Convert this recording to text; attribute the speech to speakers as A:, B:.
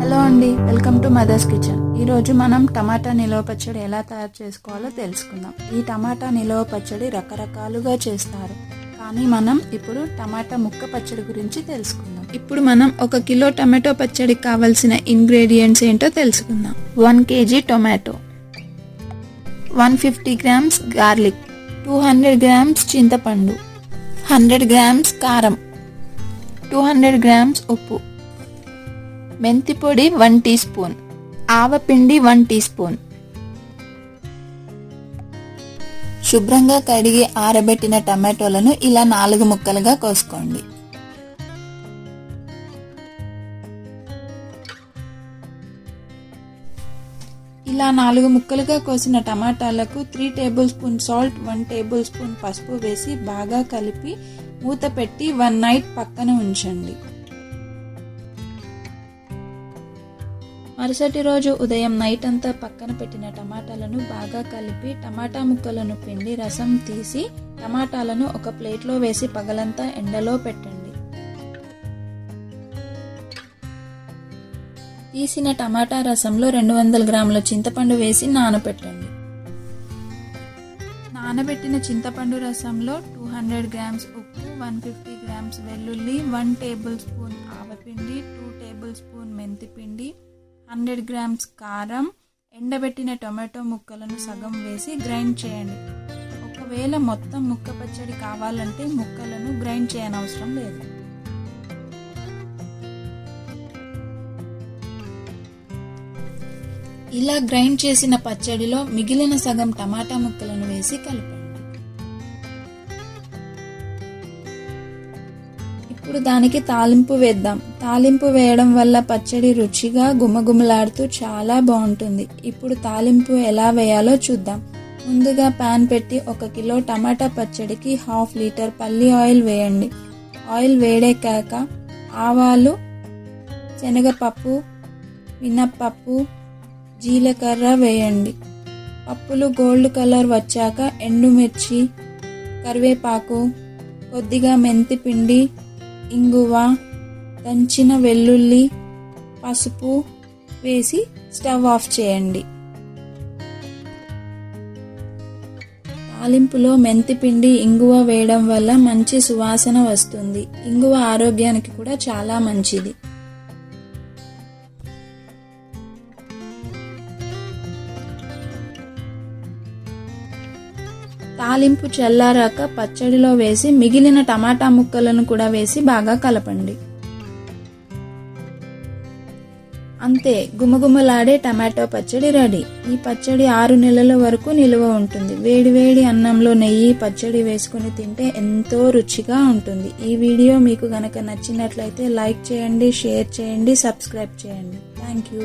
A: Hello అండి, welcome to mothers kitchen. ఈరోజు మనం టమాటా నిలవ పచ్చడి ఎలా తయారు చేసుకోవాలో తెలుసుకుందాం. ఈ టమాటా నిలవ పచ్చడి రకరకాలుగా చేస్తారు, కానీ మనం ఇప్పుడు టమాటా ముక్క పచ్చడి గురించి తెలుసుకుందాం. ఇప్పుడు మనం 1 కిలో టమాటో పచ్చడికి కావాల్సిన ఇంగ్రీడియంట్స్ ఏంటో తెలుసుకుందాం. 1 kg tomato, 150 grams garlic, 200 grams చింతపండు, 100 grams కారం, 200 grams ఉప్పు, మెంతి పొడి 1 టీ స్పూన్, ఆవపిండి 1 టీ స్పూన్. శుభ్రంగా కడిగి ఆరబెట్టిన టమాటోలను ఇలా 4 ముక్కలుగా కోసుకోండి. ఇలా 4 ముక్కలుగా కోసిన టమాటాలకు 3 table spoon salt, 1 table spoon పసుపు వేసి బాగా కలిపి మూత పెట్టి 1 నైట్ పక్కన ఉంచండి. మరుసటి రోజు ఉదయం నైట్ అంతా పక్కన పెట్టిన టమాటాలను బాగా కలిపి టమాటా ముక్కలను పిండి రసం తీసి టమాటాలను ఒక ప్లేట్లో వేసి పగలంతా ఎండలో పెట్టండి. తీసిన టమాటా రసంలో 200 గ్రాముల చింతపండు వేసి నానబెట్టండి. నానబెట్టిన చింతపండు రసంలో 200 grams ఉప్పు, 150 grams వెల్లుల్లి, 1 టేబుల్ స్పూన్ ఆవపిండి, 2 టేబుల్ స్పూన్ మెంతిపిండి, 100 grams కారం, ఎండబెట్టిన టొమాటో ముక్కలను సగం వేసి గ్రైండ్ చేయండి. ఒకవేళ మొత్తం ముక్క పచ్చడి కావాలంటే ముక్కలను గ్రైండ్ చేయనవసరం లేదు. ఇలా గ్రైండ్ చేసిన పచ్చడిలో మిగిలిన సగం టమాటా ముక్కలను వేసి కలపండి. ఇప్పుడు దానికి తాలింపు వేద్దాం. తాలింపు వేయడం వల్ల పచ్చడి రుచిగా గుమగుమలాడుతూ చాలా బాగుంటుంది. ఇప్పుడు తాలింపు ఎలా వేయాలో చూద్దాం. ముందుగా పాన్ పెట్టి 1 కిలో టమాటా పచ్చడికి 1/2 లీటర్ పల్లి ఆయిల్ వేయండి. ఆయిల్ వేడెక్కాక ఆవాలు, శనగపప్పు, మినప్పప్పు, జీలకర్ర వేయండి. పప్పులు గోల్డ్ కలర్ వచ్చాక ఎండుమిర్చి, కరివేపాకు, కొద్దిగా మెంతిపిండి, ఇంగువ, దంచిన వెల్లుల్లి, పసుపు వేసి స్టవ్ ఆఫ్ చేయండి. తాలింపులో మెంతిపిండి, ఇంగువ వేయడం వల్ల మంచి సువాసన వస్తుంది. ఇంగువ ఆరోగ్యానికి కూడా చాలా మంచిది. తాలింపు చల్లారాక పచ్చడిలో వేసి మిగిలిన టమాటా ముక్కలను కూడా వేసి బాగా కలపండి. అంతే, గుమగుమలాడే టమాటో పచ్చడి రెడీ. ఈ పచ్చడి 6 నెలల వరకు నిలువ ఉంటుంది. వేడివేడి అన్నంలో నెయ్యి, పచ్చడి వేసుకుని తింటే ఎంతో రుచిగా ఉంటుంది. ఈ వీడియో మీకు గనక నచ్చినట్లయితే లైక్ చేయండి, షేర్ చేయండి, సబ్స్క్రైబ్ చేయండి. Thank you.